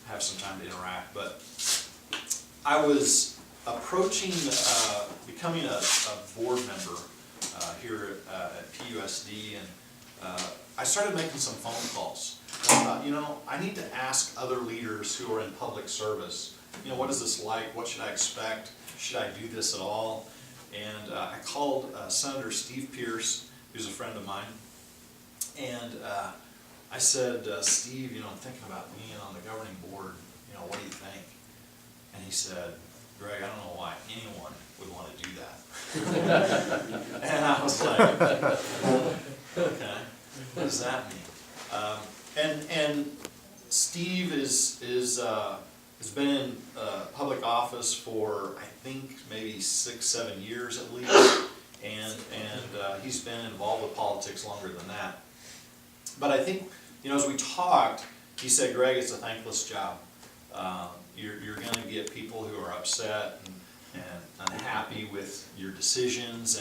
have some time to interact. But I was approaching becoming a board member here at PUSD, and I started making some phone calls. You know, I need to ask other leaders who are in public service, you know, what is this like? What should I expect? Should I do this at all? And I called Senator Steve Pierce, who's a friend of mine, and I said, Steve, you know, I'm thinking about being on the governing board, you know, what do you think? And he said, Greg, I don't know why anyone would want to do that. And I was like, okay, what does that mean? And Steve has been in public office for, I think, maybe 6-7 years at least, and he's been involved with politics longer than that. But I think, you know, as we talked, he said, Greg, it's a thankless job. You're going to get people who are upset and unhappy with your decisions,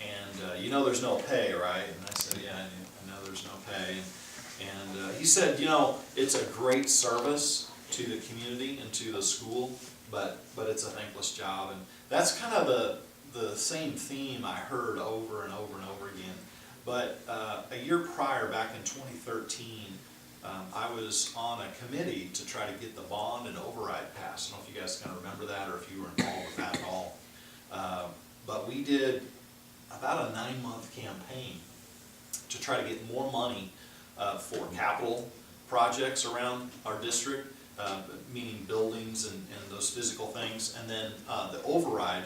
and you know there's no pay, right? And I said, yeah, I know there's no pay. And he said, you know, it's a great service to the community and to the school, but it's a thankless job. And that's kind of the same theme I heard over and over and over again. But a year prior, back in 2013, I was on a committee to try to get the bond and override passed. I don't know if you guys can remember that or if you were involved with that at all. But we did about a 9-month campaign to try to get more money for capital projects around our district, meaning buildings and those physical things. And then the override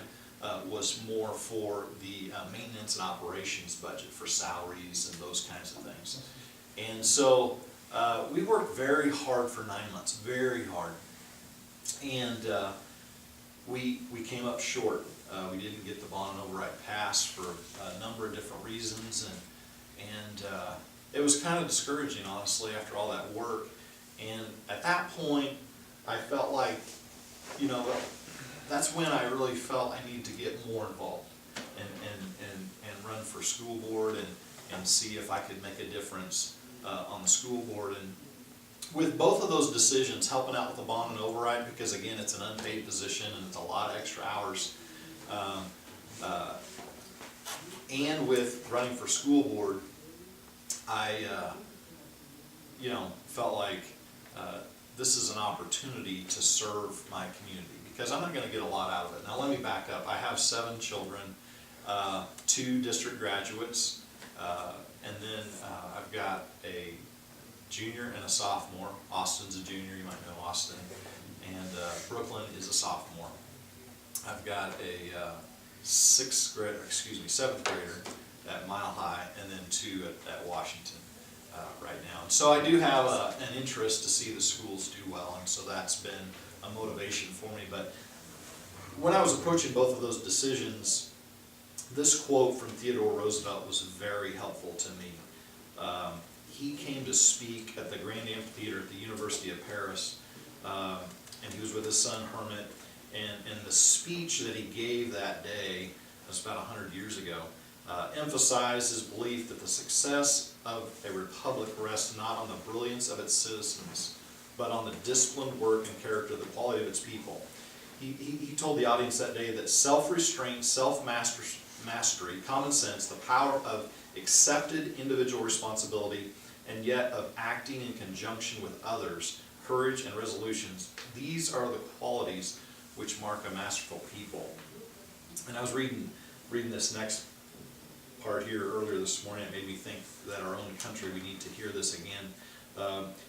was more for the maintenance and operations budget for salaries and those kinds of things. And so we worked very hard for 9 months, very hard. And we came up short. We didn't get the bond and override passed for a number of different reasons, and it was kind of discouraging, honestly, after all that work. And at that point, I felt like, you know, that's when I really felt I needed to get more involved and run for school board and see if I could make a difference on the school board. And with both of those decisions, helping out with the bond and override, because again, it's an unpaid position and it's a lot of extra hours, and with running for school board, I you know, felt like this is an opportunity to serve my community, because I'm not going to get a lot out of it. Now let me back up. I have 7 children, 2 district graduates, and then I've got a junior and a sophomore. Austin's a junior, you might know Austin, and Brooklyn is a sophomore. I've got a 7th grader at Mile High, and then 2 at Washington right now. And so I do have an interest to see the schools do well, and so that's been a motivation for me. But when I was approaching both of those decisions, this quote from Theodore Roosevelt was very helpful to me. He came to speak at the Grand Amphitheater at the University of Paris, and he was with his son Hermit, and the speech that he gave that day, that's about 100 years ago, emphasized his belief that the success of a republic rests not on the brilliance of its citizens, but on the disciplined work and character, the quality of its people. He told the audience that day that self-restraint, self-mastery, common sense, the power of accepted individual responsibility, and yet of acting in conjunction with others, courage and resolutions, these are the qualities which mark a masterful people. And I was reading this next part here earlier this morning. It made me think that our own country, we need to hear this again.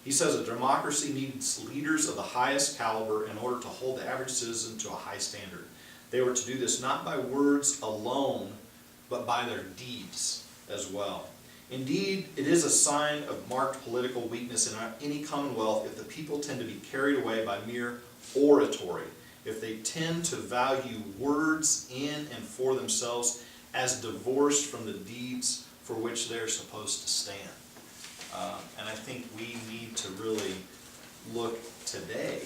He says, a democracy needs leaders of the highest caliber in order to hold the average citizen to a high standard. They were to do this not by words alone, but by their deeds as well. Indeed, it is a sign of marked political weakness in any commonwealth if the people tend to be carried away by mere oratory, if they tend to value words in and for themselves as divorced from the deeds for which they're supposed to stand. And I think we need to really look today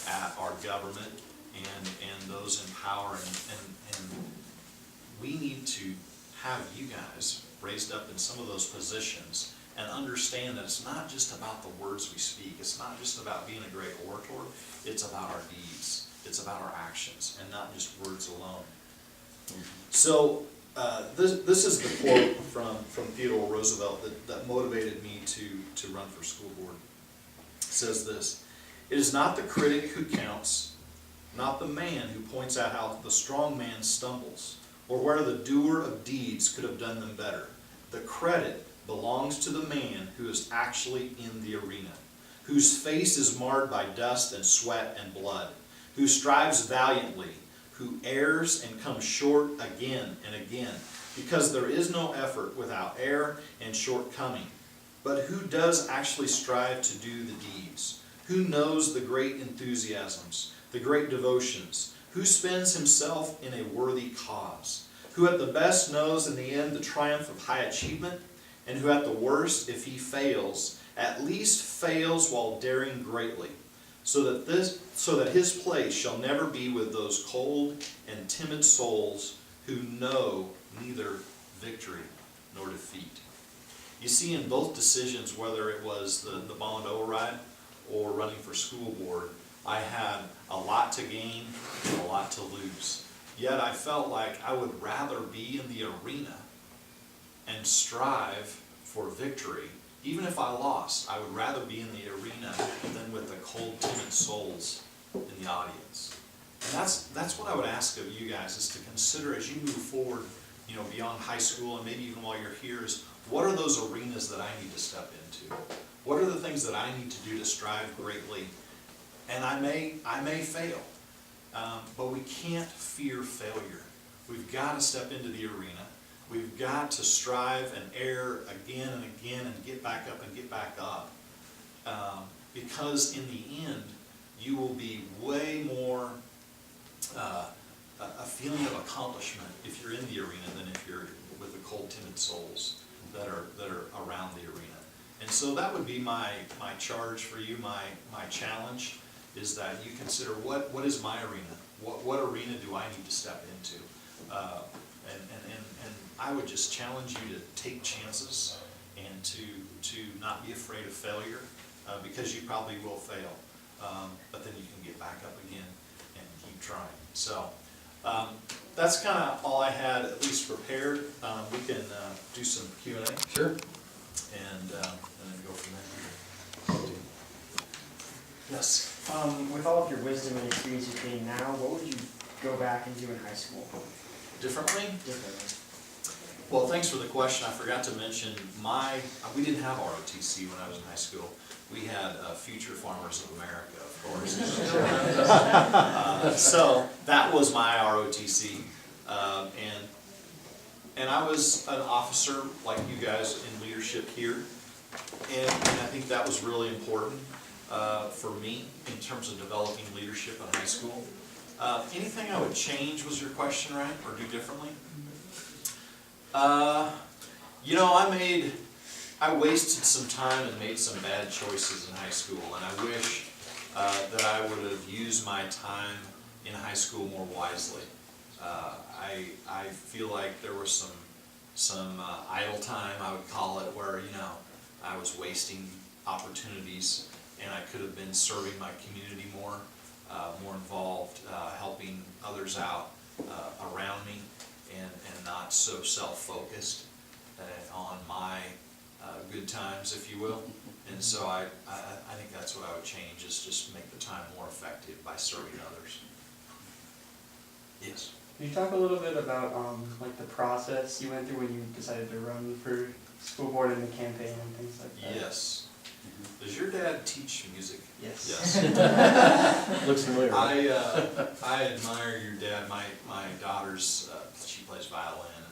at our government and those in power, and we need to have you guys raised up in some of those positions and understand that it's not just about the words we speak. It's not just about being a great orator. It's about our deeds. It's about our actions, and not just words alone. So this is the quote from Theodore Roosevelt that motivated me to run for school board. It says this: "It is not the critic who counts, not the man who points out how the strong man stumbles, or where the doer of deeds could have done them better. The credit belongs to the man who is actually in the arena, whose face is marred by dust and sweat and blood, who strives valiantly, who errs and comes short again and again, because there is no effort without error and shortcoming, but who does actually strive to do the deeds, who knows the great enthusiasms, the great devotions, who spends himself in a worthy cause, who at the best knows in the end the triumph of high achievement, and who at the worst, if he fails, at least fails while daring greatly, so that his place shall never be with those cold and timid souls who know neither victory nor defeat." You see, in both decisions, whether it was the Bonneville ride or running for school board, I had a lot to gain and a lot to lose. Yet I felt like I would rather be in the arena and strive for victory. Even if I lost, I would rather be in the arena than with the cold, timid souls in the audience. And that's what I would ask of you guys, is to consider as you move forward, beyond high school and maybe even while you're here, is what are those arenas that I need to step into? What are the things that I need to do to strive greatly? And I may fail, but we can't fear failure. We've got to step into the arena. We've got to strive and err again and again and get back up and get back up. Because in the end, you will be way more a feeling of accomplishment if you're in the arena than if you're with the cold, timid souls that are around the arena. And so that would be my charge for you, my challenge, is that you consider what is my arena? What arena do I need to step into? And I would just challenge you to take chances and to not be afraid of failure, because you probably will fail, but then you can get back up again and keep trying. So that's kind of all I had, at least prepared. We can do some Q&A. Sure. And then go from there. Yes. With all of your wisdom and experience you gain now, what would you go back and do in high school? Differently? Differently. Well, thanks for the question. I forgot to mention we didn't have ROTC when I was in high school. We had Future Farmers of America, of course. So that was my ROTC. And I was an officer like you guys in leadership here. And I think that was really important for me in terms of developing leadership in high school. Anything I would change was your question, right? Or do differently? I wasted some time and made some bad choices in high school, and I wish that I would have used my time in high school more wisely. I feel like there was some idle time, I would call it, where I was wasting opportunities, and I could have been serving my community more involved, helping others out around me, and not so self-focused on my good times, if you will. And so I think that's what I would change, is just make the time more effective by serving others. Yes. Can you talk a little bit about like the process you went through when you decided to run for school board and the campaign and things like that? Yes. Does your dad teach music? Yes. Yes. Looks familiar. I admire your dad. My daughter's she plays violin, and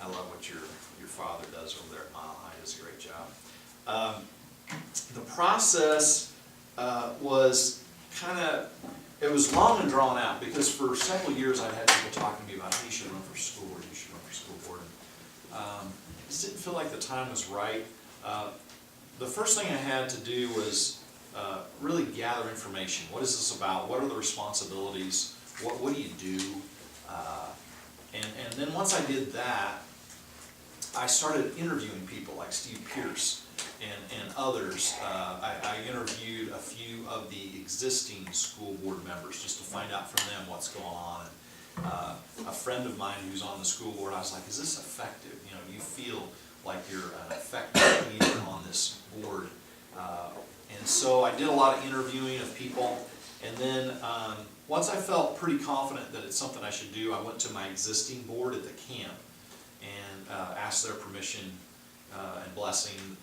I love what your father does over there at Mile High. He does a great job. The process was it was long and drawn out, because for several years I'd had people talking to me about, hey, you should run for school board, you should run for school board. Just didn't feel like the time was right. The first thing I had to do was really gather information. What is this about? What are the responsibilities? What do you do? And then once I did that, I started interviewing people like Steve Pierce and others. I interviewed a few of the existing school board members just to find out from them what's going on. And, a friend of mine who's on the school board, I was like, is this effective? You know, do you feel like you're an effective leader on this board? And so I did a lot of interviewing of people, and then once I felt pretty confident that it's something I should do, I went to my existing board at the camp and asked their permission and blessing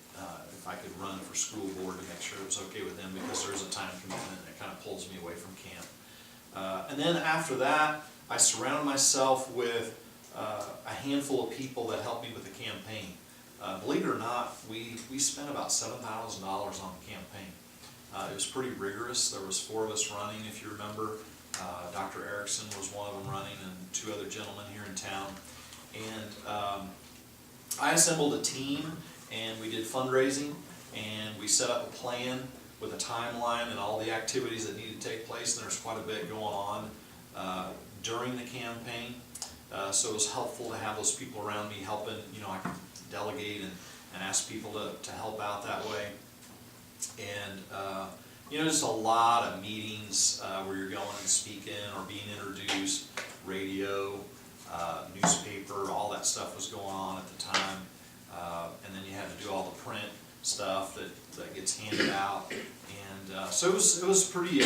if I could run for school board to make sure it was okay with them, because there's a time commitment that kind of pulls me away from camp. And then after that, I surrounded myself with a handful of people that helped me with the campaign. Believe it or not, we spent about $7,000 on the campaign. It was pretty rigorous. There was 4 of us running, if you remember. Dr. Erickson was one of them running, and 2 other gentlemen here in town. And I assembled a team, and we did fundraising, and we set up a plan with a timeline and all the activities that needed to take place. And there's quite a bit going on during the campaign. So it was helpful to have those people around me helping. You know, I could delegate and ask people to help out that way. And you know, just a lot of meetings where you're going and speaking or being introduced, radio, newspaper, all that stuff was going on at the time. And then you had to do all the print stuff that gets handed out. And so it was pretty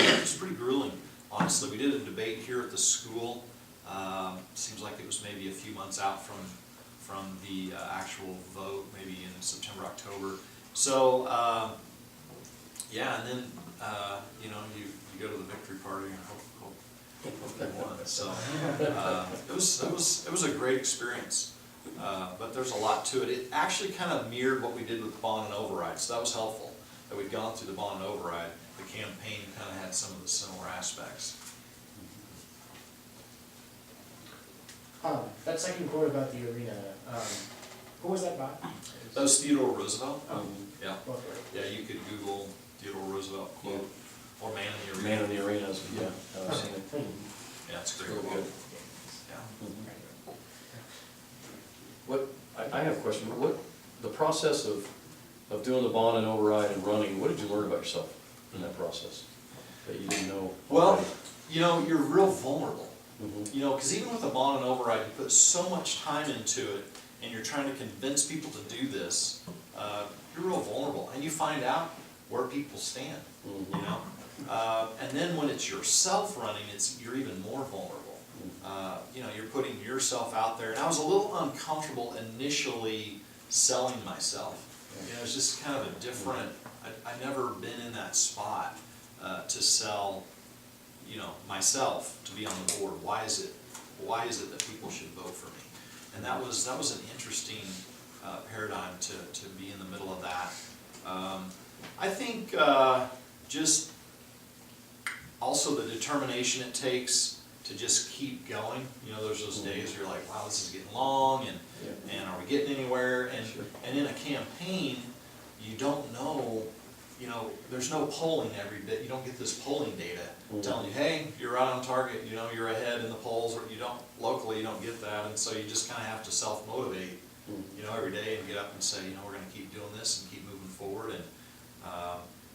grueling, honestly. We did a debate here at the school. Seems like it was maybe a few months out from the actual vote, maybe in September, October. So yeah, and then you know, you go to the victory party and hope they won. So it was a great experience. But there's a lot to it. It actually kind of mirrored what we did with the bond and override, so that was helpful that we'd gone through the bond and override. The campaign kind of had some of the similar aspects. That second quote about the arena, who was that by? That was Theodore Roosevelt. Oh. Yeah. Both were. Yeah, you could Google Theodore Roosevelt quote or Man in the Arena. Man in the Arenas, yeah, I've seen it. Thank you. Yeah, it's a great Really quote. good. Yeah. Mhm. What, I have a question, what, the process of doing the bond and override and running, what did you learn about yourself in that process that you didn't know? Well, you know, you're real vulnerable. Mhm. You know, because even with a bond and override, you put so much time into it, and you're trying to convince people to do this, you're real vulnerable, and you find out where people stand, Mhm. you know? And then when it's yourself running, you're even more vulnerable. You know, you're putting yourself out there, and I was a little uncomfortable initially selling myself. You know, it's just kind of a different, I've never been in that spot to sell, you know, myself to be on the board. Why is it that people should vote for me? And that was an interesting paradigm to be in the middle of that. I think just also the determination it takes to just keep going. You know, there's those days where you're like, wow, this is getting long, and are we getting anywhere? And Sure. and in a campaign, you don't know. You know, there's no polling every bit. You don't get this polling data telling you, hey, you're right on target. You know, you're ahead in the polls. Or you don't locally, you don't get that, and so you just kind of have to self-motivate. You know, every day and get up and say, you know, we're going to keep doing this and keep moving forward. And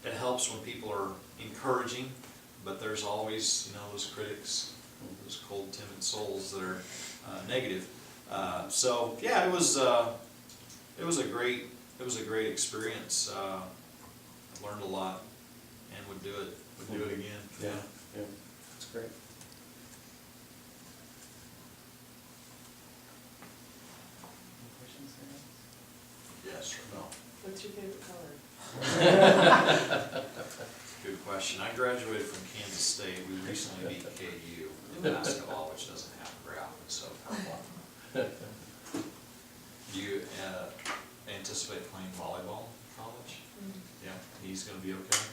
it helps when people are encouraging, but there's always, you know, those critics, those cold, timid souls that are negative. So yeah, it was a great experience. I learned a lot and would do it again. Yeah, yeah, that's great. Questions there? Yes or no? What's your favorite color? Good question. I graduated from Kansas State. We recently beat KU in basketball, which doesn't happen very often, so. Do you anticipate playing volleyball in college? Yeah, he's gonna be okay?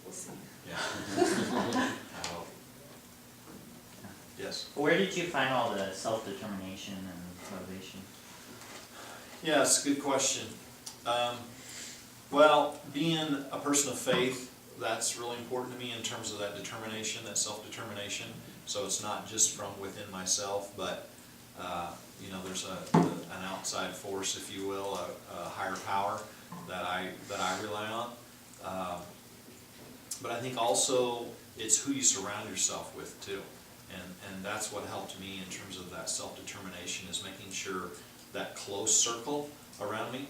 We'll see. Yeah. I hope. Yes? Where did you find all the self-determination and motivation? Yeah, it's a good question. Well, being a person of faith, that's really important to me in terms of that determination, that self-determination. So it's not just from within myself, but You know, there's an outside force, if you will, a higher power that I rely on. But I think also it's who you surround yourself with too. And that's what helped me in terms of that self-determination, is making sure that close circle around me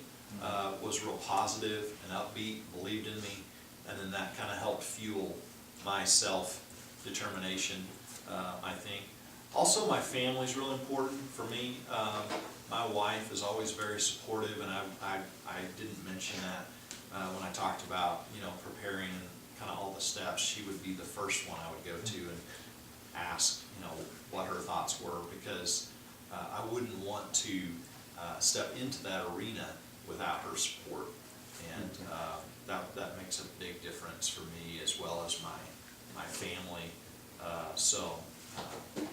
was real positive and upbeat, believed in me, and then that kind of helped fuel my self-determination, I think. Also, my family's real important for me. My wife is always very supportive, and I didn't mention that when I talked about, you know, preparing and kind of all the steps. She would be the first one I would go to and ask, you know, what her thoughts were, because I wouldn't want to step into that arena without her support, and that makes a big difference for me as well as my family.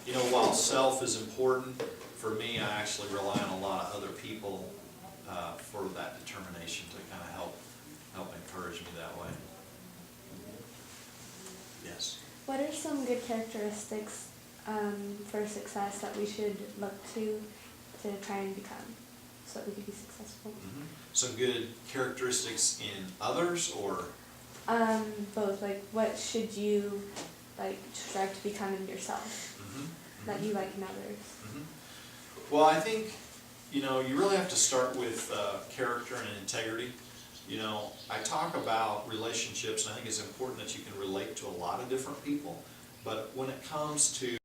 You know, while self is important for me, I actually rely on a lot of other people for that determination to kind of help encourage me that way. Yes. What are some good characteristics for success that we should look to try and become so that we can be successful? Mm-hmm. So good characteristics in others, or? Both. Like, what should you strive to become in yourself that you like in others? Mm-hmm. Well, I think, you know, you really have to start with character and integrity. You know, I talk about relationships, and I think it's important that you can relate to a lot of different people, but when it comes to